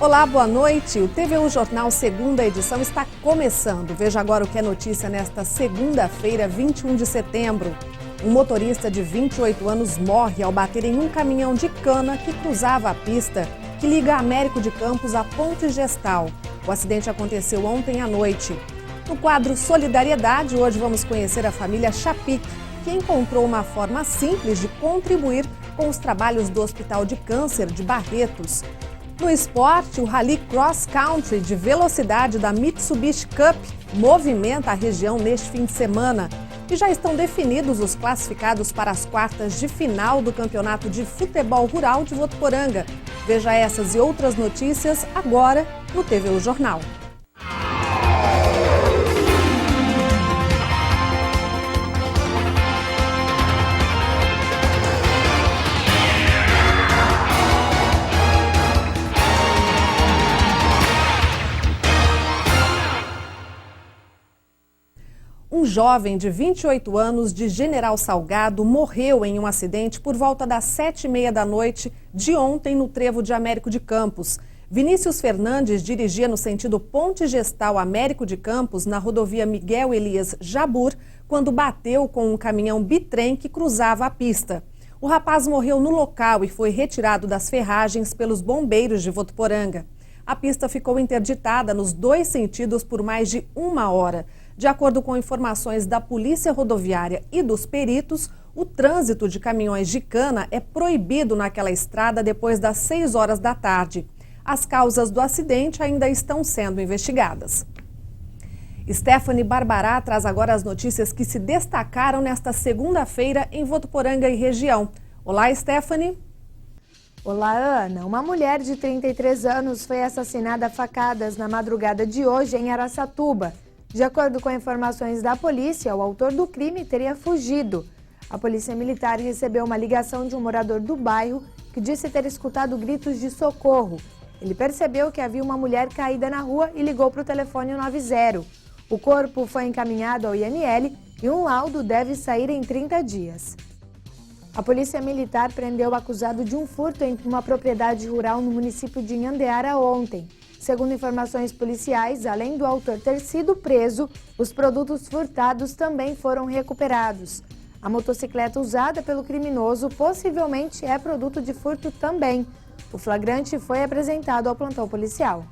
Olá, boa noite. O TVU Jornal Segunda Edição está começando. Veja agora o que é notícia nesta segunda-feira, 21 de setembro. Um motorista de 28 anos morre ao bater em um caminhão de cana que cruzava a pista que liga Américo de Campos à Ponte Gestal. O acidente aconteceu ontem à noite. No quadro Solidariedade, hoje vamos conhecer a família Chapic, que encontrou uma forma simples de contribuir com os trabalhos do Hospital de Câncer de Barretos. No esporte, o Rally Cross Country de velocidade da Mitsubishi Cup movimenta a região neste fim de semana. E já estão definidos os classificados para as quartas de final do Campeonato de Futebol Rural de Votuporanga. Veja essas e outras notícias agora no TVU Jornal. Um jovem de 28 anos de General Salgado morreu em um acidente por volta das 7h30 da noite de ontem no trevo de Américo de Campos. Vinícius Fernandes dirigia no sentido Ponte Gestal Américo de Campos, na rodovia Miguel Elias Jabur, quando bateu com um caminhão bitrem que cruzava a pista. O rapaz morreu no local e foi retirado das ferragens pelos bombeiros de Votuporanga. A pista ficou interditada nos dois sentidos por mais de uma hora. De acordo com informações da Polícia Rodoviária e dos peritos, o trânsito de caminhões de cana é proibido naquela estrada depois das 6 horas da tarde. As causas do acidente ainda estão sendo investigadas. Stephanie Barbará traz agora as notícias que se destacaram nesta segunda-feira em Votuporanga e região. Olá, Stephanie. Olá, Ana. Uma mulher de 33 anos foi assassinada a facadas na madrugada de hoje em Araçatuba. De acordo com informações da polícia, o autor do crime teria fugido. A polícia militar recebeu uma ligação de um morador do bairro que disse ter escutado gritos de socorro. Ele percebeu que havia uma mulher caída na rua e ligou para o telefone 90. O corpo foi encaminhado ao IML e um laudo deve sair em 30 dias. A polícia militar prendeu o acusado de um furto em uma propriedade rural no município de Inhandeara ontem. Segundo informações policiais, além do autor ter sido preso, os produtos furtados também foram recuperados. A motocicleta usada pelo criminoso possivelmente é produto de furto também. O flagrante foi apresentado ao plantão policial.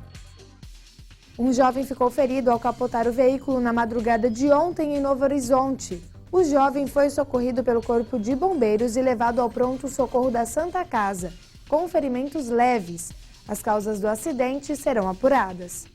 Um jovem ficou ferido ao capotar o veículo na madrugada de ontem em Novo Horizonte. O jovem foi socorrido pelo Corpo de Bombeiros e levado ao pronto-socorro da Santa Casa, com ferimentos leves. As causas do acidente serão apuradas.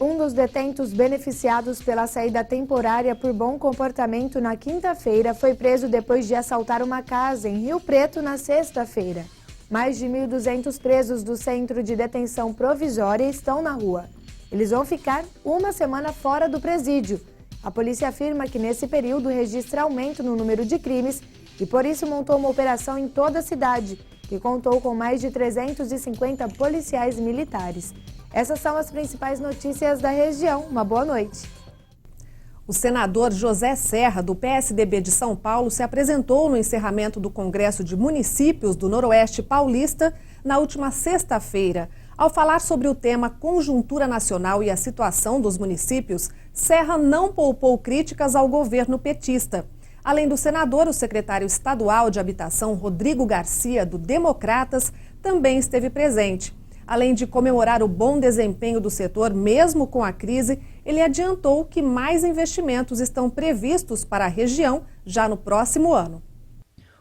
Um dos detentos beneficiados pela saída temporária por bom comportamento na quinta-feira foi preso depois de assaltar uma casa em Rio Preto na sexta-feira. Mais de 1.200 presos do Centro de Detenção Provisória estão na rua. Eles vão ficar uma semana fora do presídio. A polícia afirma que nesse período registra aumento no número de crimes e por isso montou uma operação em toda a cidade, que contou com mais de 350 policiais militares. Essas são as principais notícias da região. Uma boa noite. O senador José Serra, do PSDB de São Paulo, se apresentou no encerramento do Congresso de Municípios do Noroeste Paulista na última sexta-feira. Ao falar sobre o tema Conjuntura Nacional e a situação dos municípios, Serra não poupou críticas ao governo petista. Além do senador, o secretário estadual de Habitação, Rodrigo Garcia, do Democratas, também esteve presente. Além de comemorar o bom desempenho do setor, mesmo com a crise, ele adiantou que mais investimentos estão previstos para a região já no próximo ano.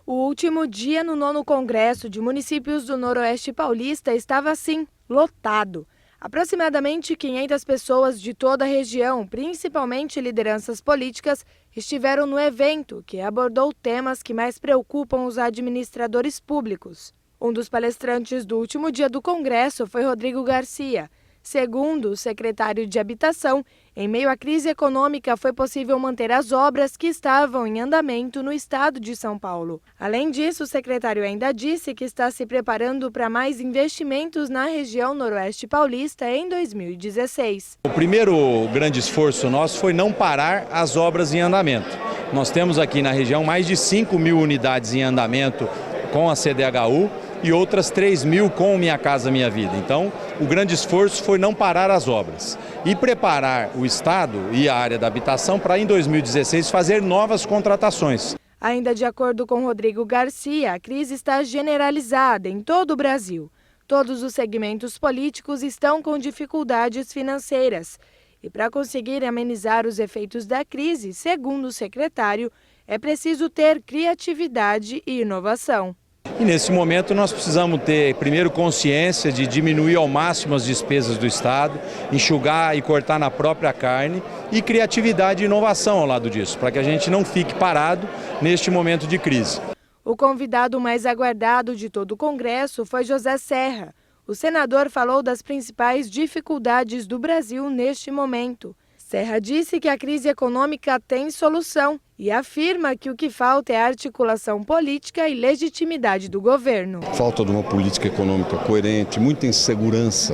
O último dia no 9º Congresso de Municípios do Noroeste Paulista estava assim, lotado. Aproximadamente 500 pessoas de toda a região, principalmente lideranças políticas, estiveram no evento, que abordou temas que mais preocupam os administradores públicos. Um dos palestrantes do último dia do Congresso foi Rodrigo Garcia. Segundo o secretário de Habitação, em meio à crise econômica foi possível manter as obras que estavam em andamento no estado de São Paulo. Além disso, o secretário ainda disse que está se preparando para mais investimentos na região noroeste paulista em 2016. O primeiro grande esforço nosso foi não parar as obras em andamento. Nós temos aqui na região mais de 5.000 unidades em andamento com a CDHU e outras 3.000 com Minha Casa Minha Vida. Então, o grande esforço foi não parar as obras e preparar o Estado e a área da habitação para, em 2016, fazer novas contratações. Ainda de acordo com Rodrigo Garcia, a crise está generalizada em todo o Brasil. Todos os segmentos políticos estão com dificuldades financeiras. E para conseguir amenizar os efeitos da crise, segundo o secretário, é preciso ter criatividade e inovação. E nesse momento nós precisamos ter, primeiro, consciência de diminuir ao máximo as despesas do Estado, enxugar e cortar na própria carne e criatividade e inovação ao lado disso, para que a gente não fique parado neste momento de crise. O convidado mais aguardado de todo o Congresso foi José Serra. O senador falou das principais dificuldades do Brasil neste momento. Serra disse que a crise econômica tem solução e afirma que o que falta é a articulação política e legitimidade do governo. Falta de uma política econômica coerente, muita insegurança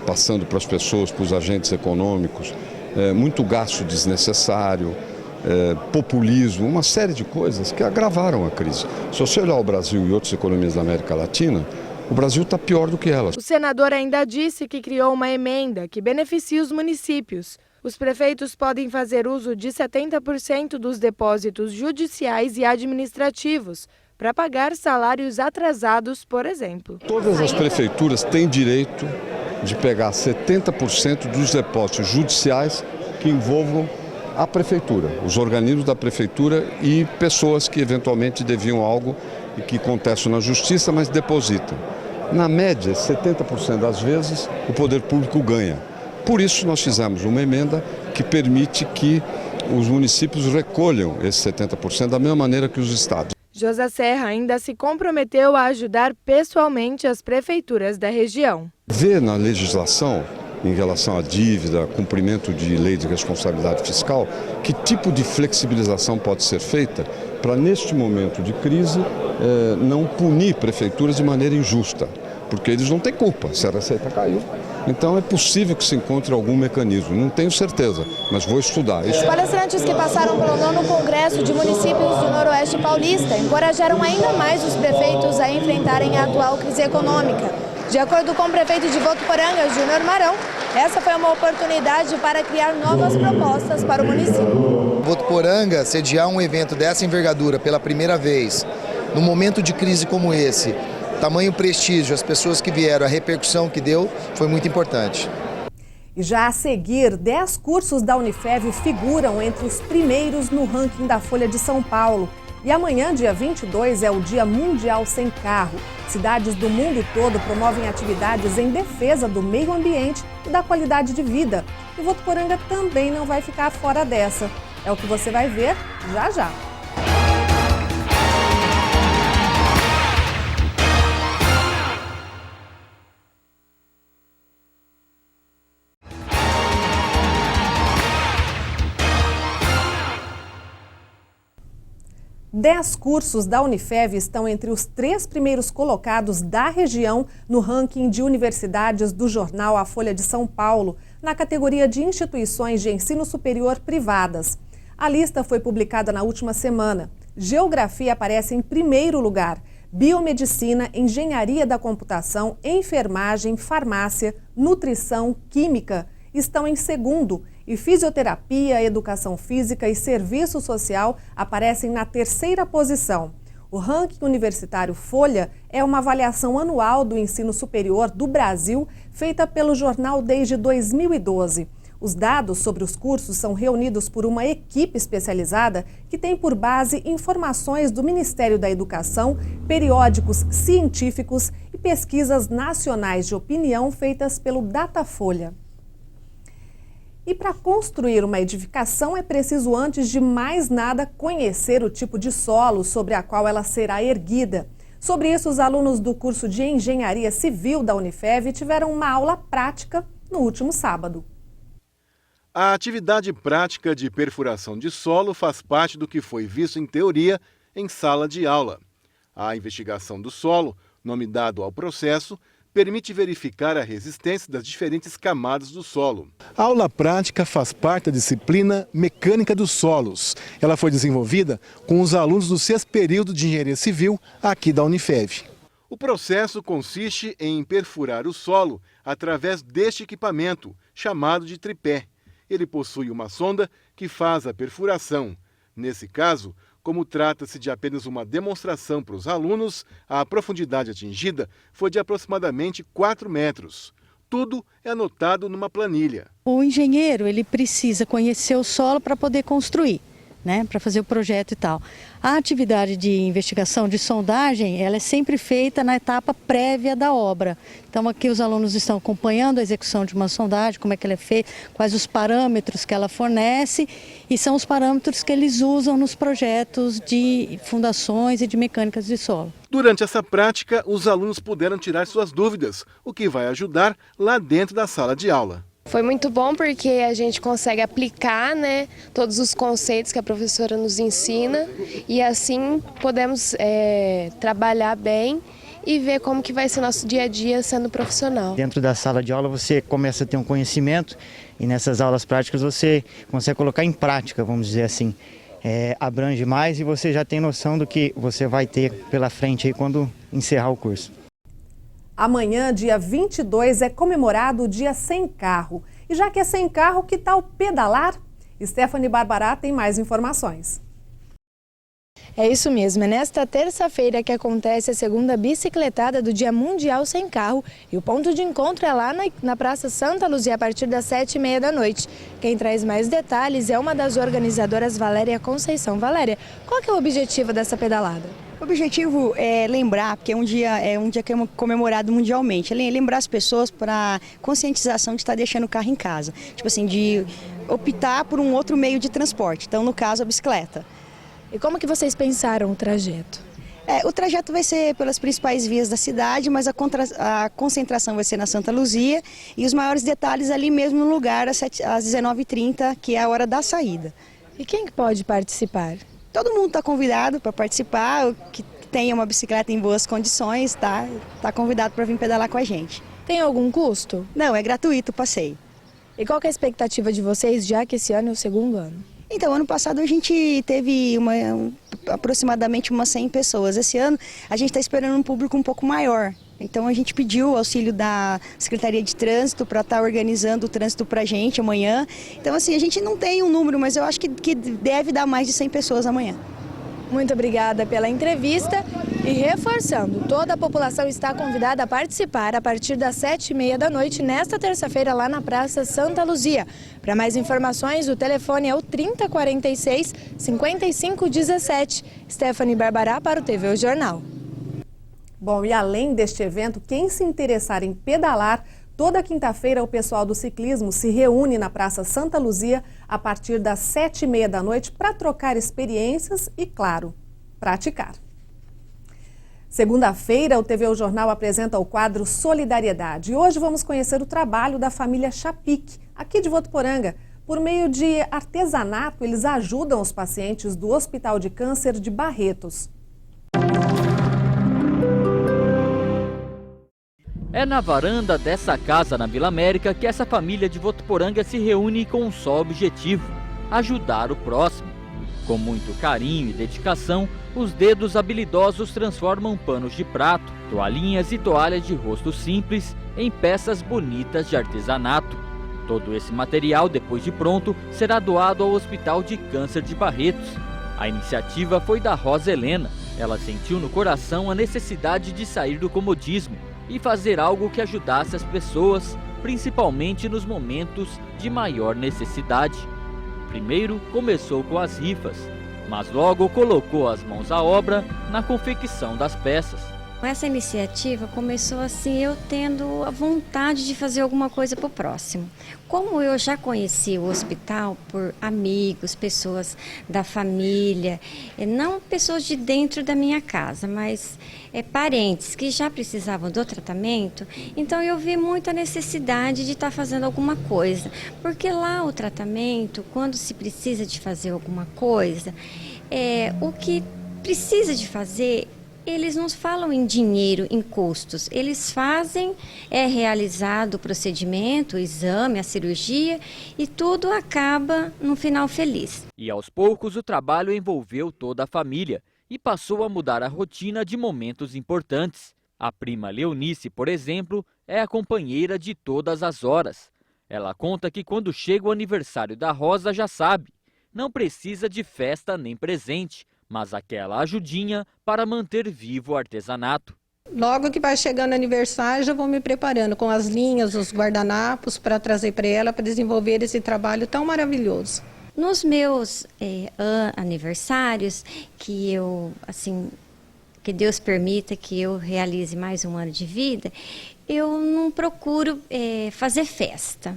passando para as pessoas, para os agentes econômicos, muito gasto desnecessário, populismo, uma série de coisas que agravaram a crise. Se você olhar o Brasil e outras economias da América Latina, o Brasil está pior do que elas. O senador ainda disse que criou uma emenda que beneficia os municípios. Os prefeitos podem fazer uso de 70% dos depósitos judiciais e administrativos para pagar salários atrasados, por exemplo. Todas as prefeituras têm direito de pegar 70% dos depósitos judiciais que envolvam a prefeitura, os organismos da prefeitura e pessoas que eventualmente deviam algo e que contestam na justiça, mas depositam. Na média, 70% das vezes, o poder público ganha. Por isso, nós fizemos uma emenda que permite que os municípios recolham esses 70% da mesma maneira que os estados. José Serra ainda se comprometeu a ajudar pessoalmente as prefeituras da região. Vê na legislação, em relação à dívida, cumprimento de lei de responsabilidade fiscal, que tipo de flexibilização pode ser feita para, neste momento de crise, não punir prefeituras de maneira injusta, porque eles não têm culpa se a receita caiu. Então é possível que se encontre algum mecanismo, não tenho certeza, mas vou estudar. Os palestrantes que passaram pelo 9º Congresso de Municípios do Noroeste Paulista encorajaram ainda mais os prefeitos a enfrentarem a atual crise econômica. De acordo com o prefeito de Votuporanga, Júnior Marão, essa foi uma oportunidade para criar novas propostas para o município. Votuporanga sediar um evento dessa envergadura pela primeira vez, num momento de crise como esse, tamanho prestígio, as pessoas que vieram, a repercussão que deu, foi muito importante. E já a seguir, 10 cursos da Unifev figuram entre os primeiros no ranking da Folha de São Paulo. E amanhã, dia 22, é o Dia Mundial Sem Carro. Cidades do mundo todo promovem atividades em defesa do meio ambiente e da qualidade de vida. E Votuporanga também não vai ficar fora dessa. É o que você vai ver já já. Dez cursos da Unifev estão entre os 3 primeiros colocados da região no ranking de universidades do jornal A Folha de São Paulo, na categoria de instituições de ensino superior privadas. A lista foi publicada na última semana. Geografia aparece em primeiro lugar, biomedicina, engenharia da computação, enfermagem, farmácia, nutrição, química estão em segundo e fisioterapia, educação física e serviço social aparecem na terceira posição. O ranking universitário Folha é uma avaliação anual do ensino superior do Brasil feita pelo jornal desde 2012. Os dados sobre os cursos são reunidos por uma equipe especializada que tem por base informações do Ministério da Educação, periódicos científicos e pesquisas nacionais de opinião feitas pelo Datafolha. E para construir uma edificação é preciso, antes de mais nada, conhecer o tipo de solo sobre a qual ela será erguida. Sobre isso, os alunos do curso de Engenharia Civil da Unifev tiveram uma aula prática no último sábado. A atividade prática de perfuração de solo faz parte do que foi visto em teoria em sala de aula. A investigação do solo, nome dado ao processo, permite verificar a resistência das diferentes camadas do solo. A aula prática faz parte da disciplina Mecânica dos Solos. Ela foi desenvolvida com os alunos do 6º período de Engenharia Civil aqui da Unifev. O processo consiste em perfurar o solo através deste equipamento, chamado de tripé. Ele possui uma sonda que faz a perfuração. Nesse caso, como trata-se de apenas uma demonstração para os alunos, a profundidade atingida foi de aproximadamente 4 metros. Tudo é anotado numa planilha. O engenheiro ele precisa conhecer o solo para poder construir, para fazer o projeto e tal. A atividade de investigação, de sondagem, ela é sempre feita na etapa prévia da obra. Então aqui os alunos estão acompanhando a execução de uma sondagem, como é que ela é feita, quais os parâmetros que ela fornece e são os parâmetros que eles usam nos projetos de fundações e de mecânicas de solo. Durante essa prática, os alunos puderam tirar suas dúvidas, o que vai ajudar lá dentro da sala de aula. Foi muito bom porque a gente consegue aplicar, todos os conceitos que a professora nos ensina e assim podemos trabalhar bem e ver como que vai ser nosso dia a dia sendo profissional. Dentro da sala de aula você começa a ter um conhecimento e nessas aulas práticas você consegue colocar em prática, vamos dizer assim. Abrange mais e você já tem noção do que você vai ter pela frente aí quando encerrar o curso. Amanhã, dia 22, é comemorado o Dia Sem Carro. E já que é sem carro, que tal pedalar? Stephanie Barbará tem mais informações. É isso mesmo, é nesta terça-feira que acontece a segunda bicicletada do Dia Mundial Sem Carro e o ponto de encontro é lá na Praça Santa Luzia a partir das 7h30 da noite. Quem traz mais detalhes é uma das organizadoras, Valéria Conceição. Valéria, qual que é o objetivo dessa pedalada? O objetivo é lembrar, porque é um dia que é comemorado mundialmente, é lembrar as pessoas para conscientização de estar deixando o carro em casa. Tipo assim, de optar por um outro meio de transporte, então no caso a bicicleta. E como que vocês pensaram o trajeto? O trajeto vai ser pelas principais vias da cidade, mas a concentração vai ser na Santa Luzia e os maiores detalhes ali mesmo no lugar, às 19h30, que é a hora da saída. E quem que pode participar? Todo mundo está convidado para participar, que tenha uma bicicleta em boas condições, tá convidado para vir pedalar com a gente. Tem algum custo? Não, é gratuito o passeio. E qual que é a expectativa de vocês, já que esse ano é o segundo ano? Então, ano passado a gente teve aproximadamente umas 100 pessoas. Esse ano a gente está esperando um público um pouco maior. Então a gente pediu o auxílio da Secretaria de Trânsito para estar organizando o trânsito para a gente amanhã. Então assim, a gente não tem um número, mas eu acho que deve dar mais de 100 pessoas amanhã. Muito obrigada pela entrevista e reforçando, toda a população está convidada a participar a partir das 7h30 da noite nesta terça-feira lá na Praça Santa Luzia. Para mais informações, o telefone é o 3046-5517. Stephanie Barbará para o TV O Jornal. Bom, e além deste evento, quem se interessar em pedalar, toda quinta-feira o pessoal do ciclismo se reúne na Praça Santa Luzia a partir das 7h30 da noite para trocar experiências e, claro, praticar. Segunda-feira, o TV O Jornal apresenta o quadro Solidariedade. E hoje vamos conhecer o trabalho da família Chapic, aqui de Votuporanga. Por meio de artesanato, eles ajudam os pacientes do Hospital de Câncer de Barretos. É na varanda dessa casa na Vila América que essa família de Votuporanga se reúne com um só objetivo: ajudar o próximo. Com muito carinho e dedicação, os dedos habilidosos transformam panos de prato, toalhinhas e toalhas de rosto simples em peças bonitas de artesanato. Todo esse material, depois de pronto, será doado ao Hospital de Câncer de Barretos. A iniciativa foi da Rosa Helena. Ela sentiu no coração a necessidade de sair do comodismo e fazer algo que ajudasse as pessoas, principalmente nos momentos de maior necessidade. Primeiro começou com as rifas, mas logo colocou as mãos à obra na confecção das peças. Essa iniciativa começou assim, eu tendo a vontade de fazer alguma coisa para o próximo. Como eu já conheci o hospital por amigos, pessoas da família, não pessoas de dentro da minha casa, mas parentes que já precisavam do tratamento, então eu vi muita necessidade de estar fazendo alguma coisa. Porque lá o tratamento, quando se precisa de fazer alguma coisa, o que precisa de fazer, eles não falam em dinheiro, em custos. Eles fazem, realizado o procedimento, o exame, a cirurgia e tudo acaba no final feliz. E aos poucos o trabalho envolveu toda a família e passou a mudar a rotina de momentos importantes. A prima Leonice, por exemplo, é a companheira de todas as horas. Ela conta que quando chega o aniversário da Rosa já sabe, não precisa de festa nem presente, mas aquela ajudinha para manter vivo o artesanato. Logo que vai chegando o aniversário, já vou me preparando com as linhas, os guardanapos para trazer para ela, para desenvolver esse trabalho tão maravilhoso. Nos meus aniversários, que eu, assim, que Deus permita que eu realize mais um ano de vida, eu não procuro fazer festa,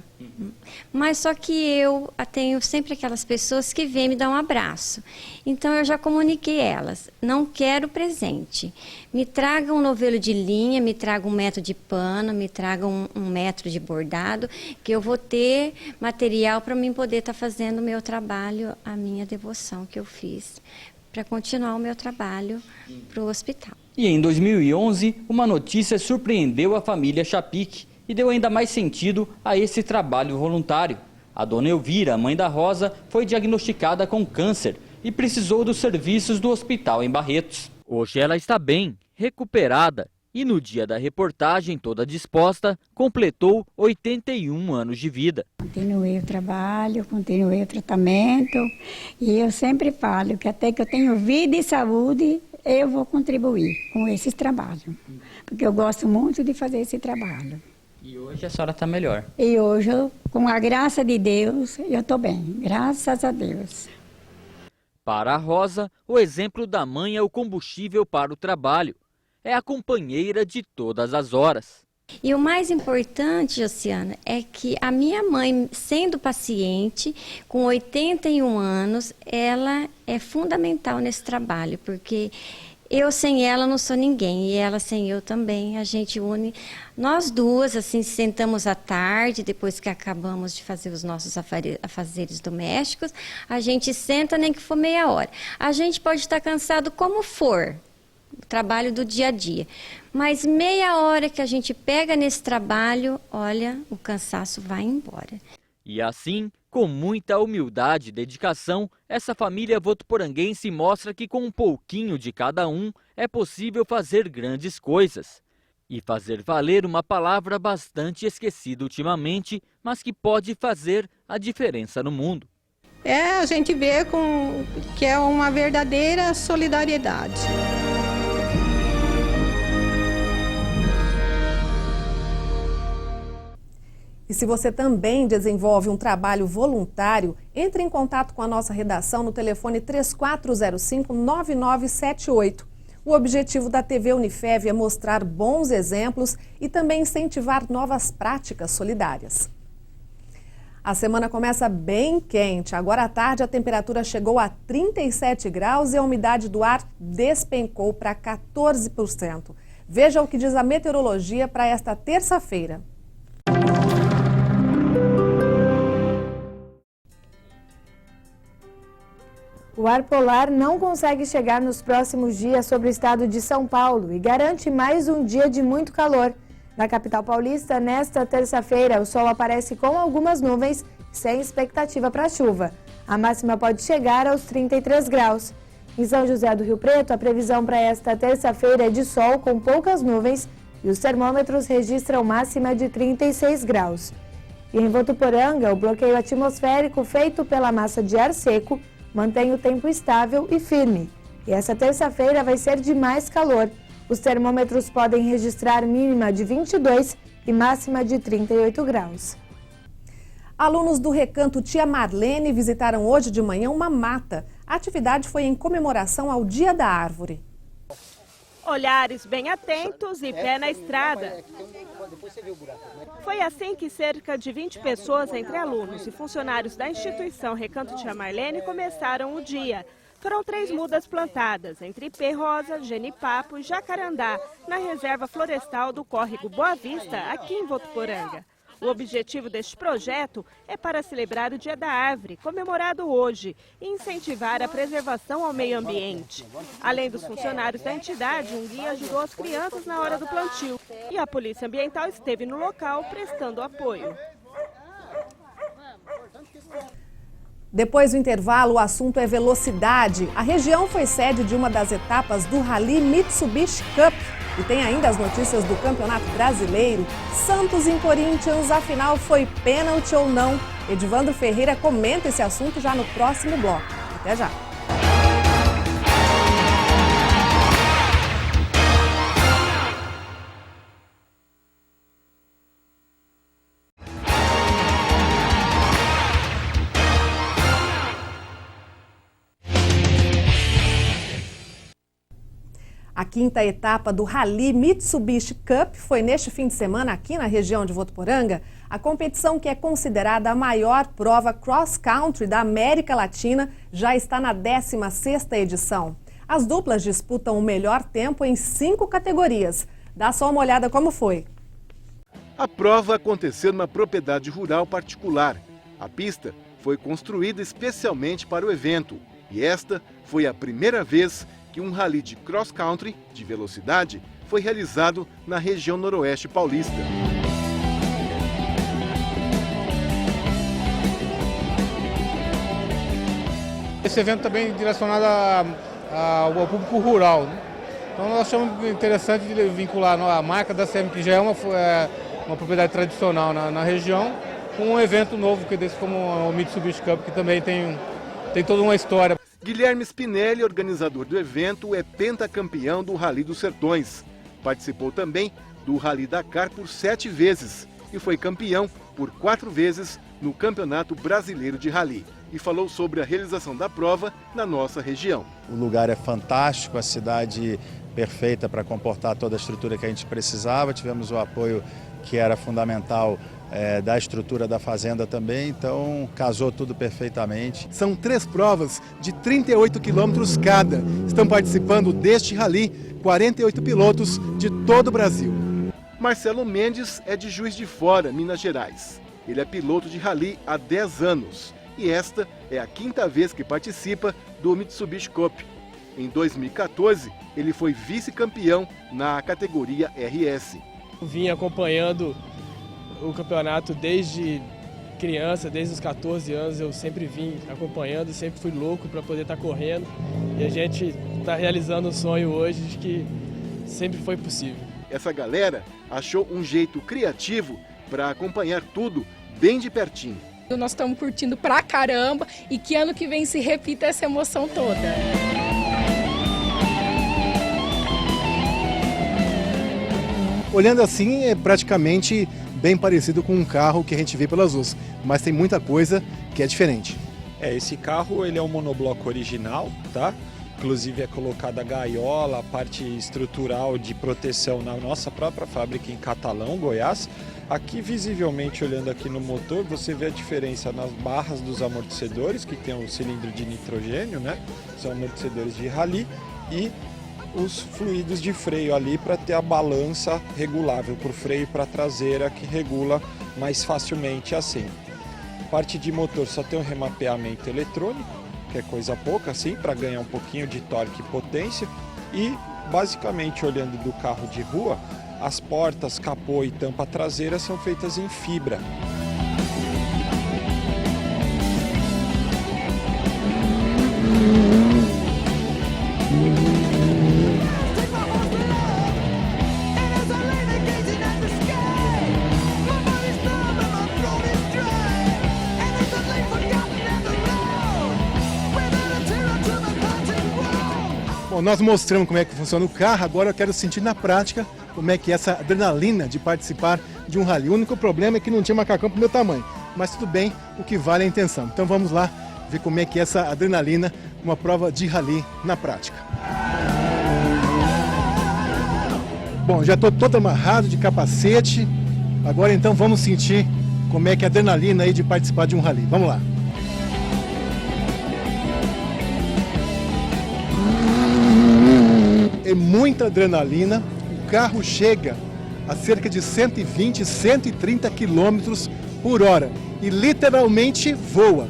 mas só que eu tenho sempre aquelas pessoas que vêm me dar um abraço. Então eu já comuniquei elas, não quero presente. Me traga um novelo de linha, me traga 1 metro de pano, me traga 1 metro de bordado, que eu vou ter material para mim poder estar fazendo o meu trabalho, a minha devoção que eu fiz, para continuar o meu trabalho para o hospital. E em 2011, uma notícia surpreendeu a família Chapique e deu ainda mais sentido a esse trabalho voluntário. A dona Elvira, mãe da Rosa, foi diagnosticada com câncer e precisou dos serviços do hospital em Barretos. Hoje ela está bem, recuperada e no dia da reportagem, toda disposta, completou 81 anos de vida. Continuei o trabalho, continuei o tratamento e eu sempre falo que até que eu tenho vida e saúde, eu vou contribuir com esse trabalho, porque eu gosto muito de fazer esse trabalho. E hoje a senhora está melhor? E hoje, com a graça de Deus, eu estou bem, graças a Deus. Para a Rosa, o exemplo da mãe é o combustível para o trabalho. É a companheira de todas as horas. E o mais importante, Josiana, é que a minha mãe, sendo paciente, com 81 anos, ela é fundamental nesse trabalho, porque eu sem ela não sou ninguém, e ela sem eu também, a gente une. Nós duas, assim, sentamos à tarde, depois que acabamos de fazer os nossos afazeres domésticos, a gente senta nem que for meia hora. A gente pode estar cansado como for, o trabalho do dia a dia. Mas meia hora que a gente pega nesse trabalho, olha, o cansaço vai embora. E assim, com muita humildade e dedicação, essa família votuporanguense mostra que com um pouquinho de cada um é possível fazer grandes coisas. E fazer valer uma palavra bastante esquecida ultimamente, mas que pode fazer a diferença no mundo. A gente vê que é uma verdadeira solidariedade. E se você também desenvolve um trabalho voluntário, entre em contato com a nossa redação no telefone 3405-9978. O objetivo da TV Unifev é mostrar bons exemplos e também incentivar novas práticas solidárias. A semana começa bem quente. Agora à tarde a temperatura chegou a 37 graus e a umidade do ar despencou para 14%. Veja o que diz a meteorologia para esta terça-feira. O ar polar não consegue chegar nos próximos dias sobre o estado de São Paulo e garante mais um dia de muito calor. Na capital paulista, nesta terça-feira, o sol aparece com algumas nuvens, sem expectativa para chuva. A máxima pode chegar aos 33 graus. Em São José do Rio Preto, a previsão para esta terça-feira é de sol com poucas nuvens e os termômetros registram máxima de 36 graus. E em Votuporanga, o bloqueio atmosférico feito pela massa de ar seco mantém o tempo estável e firme. E essa terça-feira vai ser de mais calor. Os termômetros podem registrar mínima de 22 e máxima de 38 graus. Alunos do Recanto Tia Marlene visitaram hoje de manhã uma mata. A atividade foi em comemoração ao Dia da Árvore. olhares bem atentos e pé na estrada. Foi assim que cerca de 20 pessoas, entre alunos e funcionários da instituição Recanto Tia Marlene, começaram o dia. Foram 3 mudas plantadas, entre ipê rosa, genipapo e jacarandá, na reserva florestal do córrego Boa Vista, aqui em Votuporanga. O objetivo deste projeto é para celebrar o Dia da Árvore, comemorado hoje, e incentivar a preservação ao meio ambiente. Além dos funcionários da entidade, um guia ajudou as crianças na hora do plantio. E a Polícia Ambiental esteve no local prestando apoio. Depois do intervalo, o assunto é velocidade. A região foi sede de uma das etapas do Rally Mitsubishi Cup. E tem ainda as notícias do Campeonato Brasileiro. Santos em Corinthians, afinal foi pênalti ou não? Edivandro Ferreira comenta esse assunto já no próximo bloco. Até já! A quinta etapa do Rally Mitsubishi Cup foi neste fim de semana aqui na região de Votuporanga. A competição, que é considerada a maior prova cross-country da América Latina, já está na 16ª edição. As duplas disputam o melhor tempo em 5 categorias. Dá só uma olhada como foi. A prova aconteceu numa propriedade rural particular. A pista foi construída especialmente para o evento. E esta foi a primeira vez que um rally de cross-country, de velocidade, foi realizado na região noroeste paulista. Esse evento também é direcionado ao público rural, né? Então nós achamos interessante vincular a marca da CM, que já é uma propriedade tradicional na região, com um evento novo desse como o Mitsubishi Cup, que também tem toda uma história. Guilherme Spinelli, organizador do evento, é pentacampeão do Rally dos Sertões. Participou também do Rally Dakar por 7 vezes e foi campeão por 4 vezes no Campeonato Brasileiro de Rally. E falou sobre a realização da prova na nossa região. O lugar é fantástico, a cidade perfeita para comportar toda a estrutura que a gente precisava. Tivemos o apoio que era fundamental da estrutura da fazenda também, então casou tudo perfeitamente. São 3 provas de 38 quilômetros cada. Estão participando deste rally 48 pilotos de todo o Brasil. Marcelo Mendes é de Juiz de Fora, Minas Gerais. Ele é piloto de rally há 10 anos e esta é a 5ª vez que participa do Mitsubishi Cup. Em 2014, ele foi vice-campeão na categoria RS. Vim acompanhando o campeonato desde criança, desde os 14 anos, eu sempre vim acompanhando, sempre fui louco para poder estar correndo. E a gente está realizando um sonho hoje de que sempre foi possível. Essa galera achou um jeito criativo para acompanhar tudo bem de pertinho. Nós estamos curtindo pra caramba e que ano que vem se repita essa emoção toda. Olhando assim, é praticamente bem parecido com um carro que a gente vê pelas ruas, mas tem muita coisa que é diferente. Esse carro ele é um monobloco original, tá? Inclusive é colocada a gaiola, a parte estrutural de proteção na nossa própria fábrica em Catalão, Goiás. Aqui visivelmente, olhando aqui no motor, você vê a diferença nas barras dos amortecedores, que tem um cilindro de nitrogênio, né? São amortecedores de rally, e os fluidos de freio ali para ter a balança regulável para o freio e para a traseira, que regula mais facilmente assim. Parte de motor só tem um remapeamento eletrônico, que é coisa pouca assim, para ganhar um pouquinho de torque e potência. E basicamente, olhando do carro de rua, as portas, capô e tampa traseira são feitas em fibra. Bom, nós mostramos como é que funciona o carro, agora eu quero sentir na prática como é que é essa adrenalina de participar de um rally. O único problema é que não tinha macacão pro meu tamanho, mas tudo bem, o que vale é a intenção. Então vamos lá ver como é que é essa adrenalina, uma prova de rally na prática. Bom, já estou todo amarrado de capacete. Agora então vamos sentir como é que é a adrenalina aí de participar de um rally. Vamos lá. É muita adrenalina. O carro chega a cerca de 120, 130 km por hora e literalmente voa.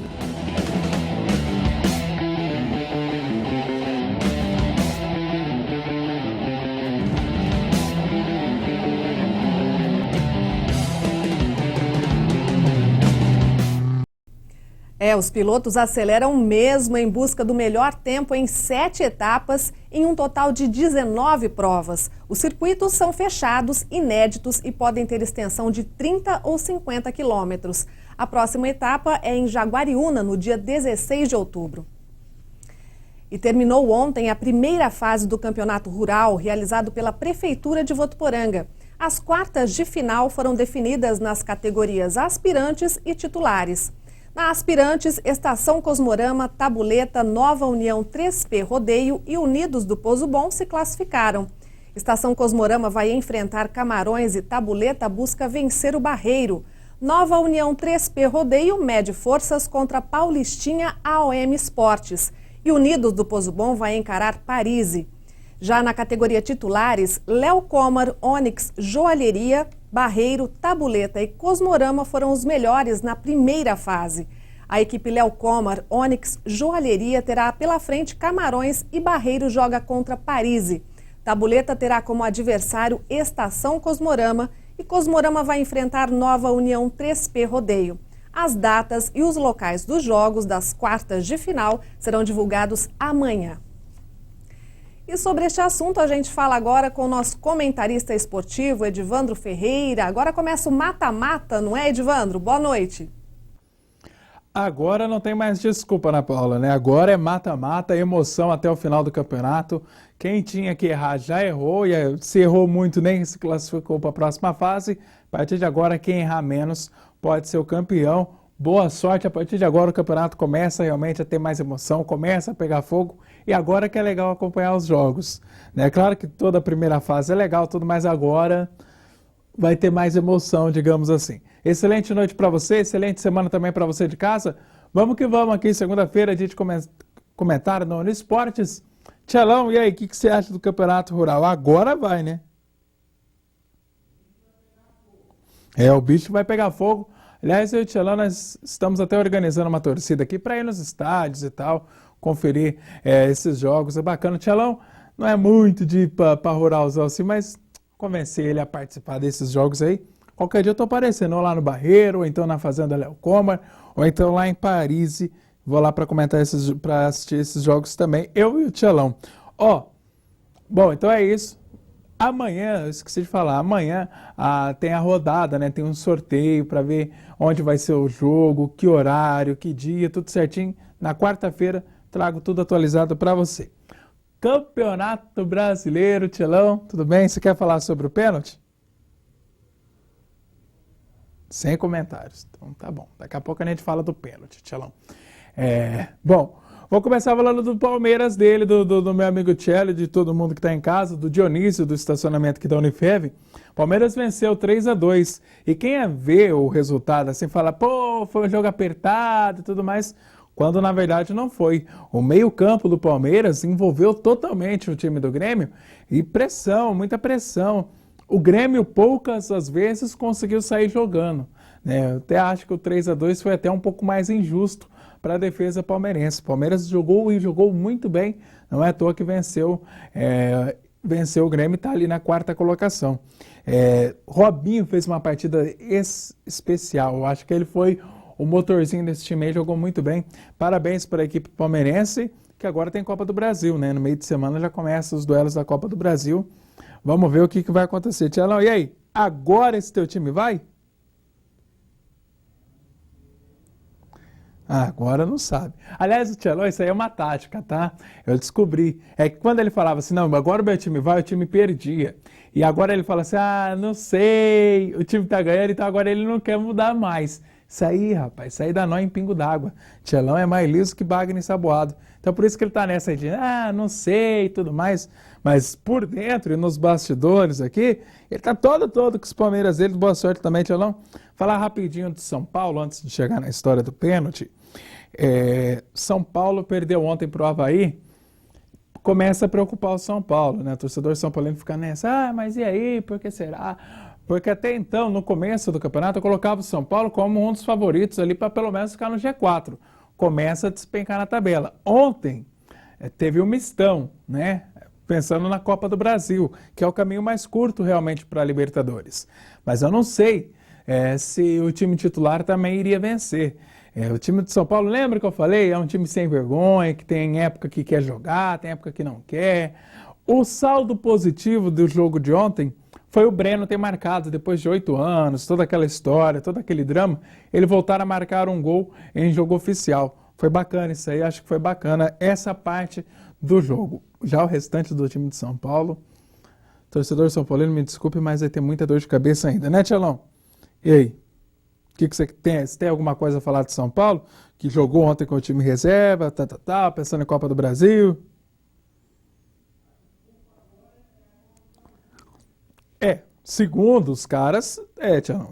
Os pilotos aceleram mesmo em busca do melhor tempo em 7 etapas, em um total de 19 provas. Os circuitos são fechados, inéditos e podem ter extensão de 30 ou 50 quilômetros. A próxima etapa é em Jaguariúna, no dia 16 de outubro. E terminou ontem a primeira fase do Campeonato Rural, realizado pela Prefeitura de Votuporanga. As quartas de final foram definidas nas categorias aspirantes e titulares. Na Aspirantes, Estação Cosmorama, Tabuleta, Nova União 3P Rodeio e Unidos do Pozo Bom se classificaram. Estação Cosmorama vai enfrentar Camarões e Tabuleta busca vencer o Barreiro. Nova União 3P Rodeio mede forças contra Paulistinha AOM Esportes. E Unidos do Pozo Bom vai encarar Parise. Já na categoria titulares, Léo Comar, Onyx, Joalheria, Barreiro, Tabuleta e Cosmorama foram os melhores na primeira fase. A equipe Léo Comar, Onyx, Joalheria terá pela frente Camarões e Barreiro joga contra Parise. Tabuleta terá como adversário Estação Cosmorama e Cosmorama vai enfrentar Nova União 3P Rodeio. As datas e os locais dos jogos das quartas de final serão divulgados amanhã. E sobre este assunto a gente fala agora com o nosso comentarista esportivo, Edivandro Ferreira. Agora começa o mata-mata, não é, Edivandro? Boa noite. Agora não tem mais desculpa, Ana Paula, né? Agora é mata-mata, emoção até o final do campeonato. Quem tinha que errar já errou, e se errou muito nem se classificou para a próxima fase. A partir de agora, quem errar menos pode ser o campeão. Boa sorte, a partir de agora o campeonato começa realmente a ter mais emoção, começa a pegar fogo. E agora que é legal acompanhar os jogos. É claro que toda a primeira fase é legal, tudo, mas agora vai ter mais emoção, digamos assim. Excelente noite para você, excelente semana também para você de casa. Vamos que vamos aqui, segunda-feira, a gente comentar no ONU Esportes. Tchelão, e aí, o que você acha do Campeonato Rural? Agora vai, né? O bicho vai pegar fogo. Aliás, eu e o Tchelão, nós estamos até organizando uma torcida aqui para ir nos estádios e tal, conferir esses jogos. É bacana. O Tchelão não é muito de ir para ruralzão assim, mas convencer ele a participar desses jogos aí. Qualquer dia eu estou aparecendo, ou lá no Barreiro, ou então na Fazenda Léo Comar, ou então lá em Parise. Vou lá para para assistir esses jogos também, eu e o Tchelão. Bom, então é isso. Amanhã, eu esqueci de falar, amanhã tem a rodada, né? Tem um sorteio para ver onde vai ser o jogo, que horário, que dia, tudo certinho. Na quarta-feira trago tudo atualizado para você. Campeonato Brasileiro, Tchelão, tudo bem? Você quer falar sobre o pênalti? Sem comentários. Então tá bom. Daqui a pouco a gente fala do pênalti, Tchelão. Bom, vou começar falando do Palmeiras dele, do meu amigo Tchelo, de todo mundo que está em casa, do Dionísio, do estacionamento aqui da Unifev. Palmeiras venceu 3-2. E quem vê o resultado assim fala, pô, foi um jogo apertado e tudo mais, quando na verdade não foi. O meio-campo do Palmeiras envolveu totalmente o time do Grêmio e pressão, muita pressão. O Grêmio poucas as vezes conseguiu sair jogando, né? Eu até acho que o 3-2 foi até um pouco mais injusto para a defesa palmeirense. O Palmeiras jogou e jogou muito bem, não é à toa que venceu o Grêmio e está ali na quarta colocação. Robinho fez uma partida especial, eu acho que ele foi o motorzinho desse time aí, jogou muito bem. Parabéns para a equipe palmeirense, que agora tem Copa do Brasil, né? No meio de semana já começam os duelos da Copa do Brasil. Vamos ver o que vai acontecer. Tchelão, e aí? Agora esse teu time vai? Agora não sabe. Aliás, o Tchelão, isso aí é uma tática, tá? Eu descobri. É que quando ele falava assim, não, agora o meu time vai, o time perdia. E agora ele fala assim, não sei, o time tá ganhando, então agora ele não quer mudar mais. Isso aí, rapaz, isso aí dá nó em pingo d'água. Tchelão é mais liso que bagre ensaboado. Então por isso que ele está nessa aí de, não sei e tudo mais. Mas por dentro e nos bastidores aqui, ele está todo com os Palmeiras dele. Boa sorte também, Tchelão. Falar rapidinho de São Paulo, antes de chegar na história do pênalti. São Paulo perdeu ontem para o Avaí. Começa a preocupar o São Paulo, né? O torcedor São Paulino fica nessa, mas e aí, por que será? Porque até então, no começo do campeonato, eu colocava o São Paulo como um dos favoritos ali para pelo menos ficar no G4. Começa a despencar na tabela. Ontem teve um mistão, né? Pensando na Copa do Brasil, que é o caminho mais curto realmente para a Libertadores. Mas eu não sei se o time titular também iria vencer. O time de São Paulo, lembra que eu falei? É um time sem vergonha, que tem época que quer jogar, tem época que não quer. O saldo positivo do jogo de ontem foi o Breno ter marcado, depois de 8 anos, toda aquela história, todo aquele drama, ele voltar a marcar um gol em jogo oficial. Foi bacana isso aí, acho que foi bacana essa parte do jogo. Já o restante do time de São Paulo, torcedor São Paulino, me desculpe, mas vai ter muita dor de cabeça ainda, né, Tchelão? E aí? O que você tem? Você tem alguma coisa a falar de São Paulo? Que jogou ontem com o time reserva, pensando em Copa do Brasil? Segundo os caras,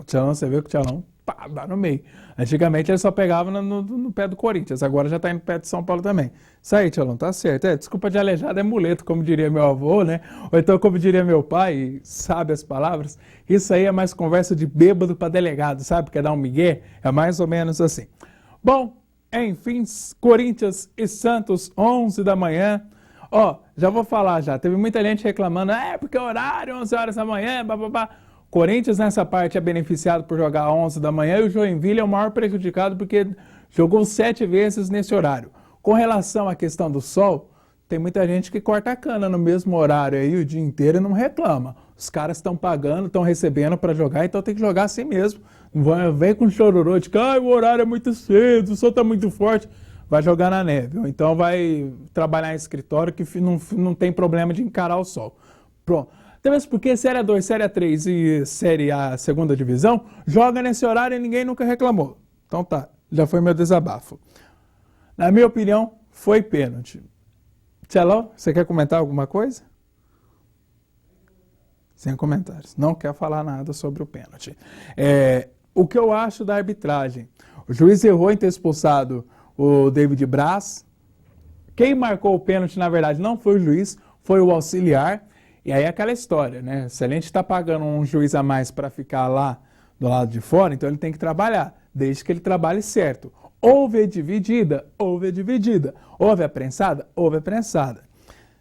Tchelão, você viu que o Tchelão dá no meio. Antigamente ele só pegava no pé do Corinthians, agora já tá indo no pé de São Paulo também. Isso aí, Tchelão, tá certo. Desculpa de aleijado é muleto, como diria meu avô, né? Ou então como diria meu pai, sabe as palavras, isso aí é mais conversa de bêbado para delegado, sabe? Quer dar um migué? É mais ou menos assim. Bom, enfim, Corinthians e Santos, 11 da manhã. Já vou falar já, teve muita gente reclamando, porque horário, 11 horas da manhã, bababá. Corinthians nessa parte é beneficiado por jogar 11 da manhã e o Joinville é o maior prejudicado porque jogou 7 vezes nesse horário. Com relação à questão do sol, tem muita gente que corta a cana no mesmo horário aí o dia inteiro e não reclama. Os caras estão pagando, estão recebendo para jogar, então tem que jogar assim mesmo. Não vem com chororô de que o horário é muito cedo, o sol está muito forte. Vai jogar na neve, ou então vai trabalhar em escritório que não tem problema de encarar o sol. Pronto. Até mesmo porque Série A2, Série A3 e Série A, segunda divisão, joga nesse horário e ninguém nunca reclamou. Então tá, já foi meu desabafo. Na minha opinião, foi pênalti. Tchelão, você quer comentar alguma coisa? Sem comentários. Não quer falar nada sobre o pênalti. O que eu acho da arbitragem? O juiz errou em ter expulsado o David Braz. Quem marcou o pênalti, na verdade, não foi o juiz, foi o auxiliar. E aí é aquela história, né? Se a gente está pagando um juiz a mais para ficar lá do lado de fora, então ele tem que trabalhar, desde que ele trabalhe certo. Houve dividida, houve dividida. Houve a prensada, houve a prensada.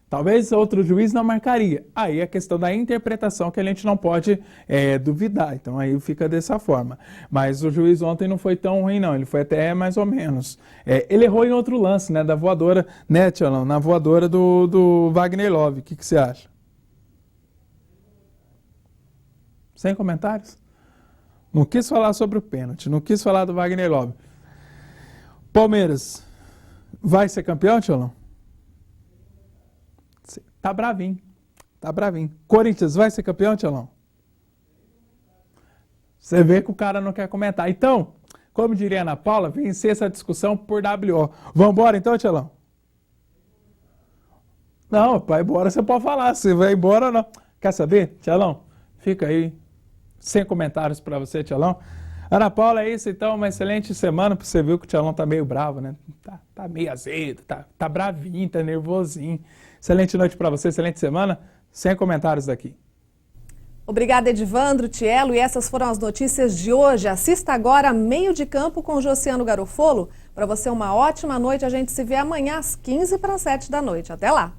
Talvez outro juiz não marcaria. Aí é a questão da interpretação que a gente não pode duvidar. Então aí fica dessa forma. Mas o juiz ontem não foi tão ruim, não. Ele foi até mais ou menos. Ele errou em outro lance, né? Da voadora, né, Tchelão? Na voadora do Wagner Love. O que você acha? Sem comentários? Não quis falar sobre o pênalti. Não quis falar do Wagner Love. Palmeiras vai ser campeão, Tchelão? Tá bravinho. Tá bravinho. Corinthians vai ser campeão, Tchelão? Você vê que o cara não quer comentar. Então, como diria a Ana Paula, vencer essa discussão por WO. Vamos embora então, Tchelão? Não, vai embora, você pode falar. Se vai embora ou não. Quer saber, Tchelão? Fica aí. Sem comentários para você, Tchelão. Ana Paula, é isso então, uma excelente semana. Você viu que o Tchelão tá meio bravo, né? Tá meio azedo, tá bravinho, tá nervosinho. Excelente noite para você, excelente semana. Sem comentários daqui. Obrigada, Edivandro, Tielo, e essas foram as notícias de hoje. Assista agora Meio de Campo com Josiano Garofolo. Para você uma ótima noite, a gente se vê amanhã às 6:45 da noite. Até lá!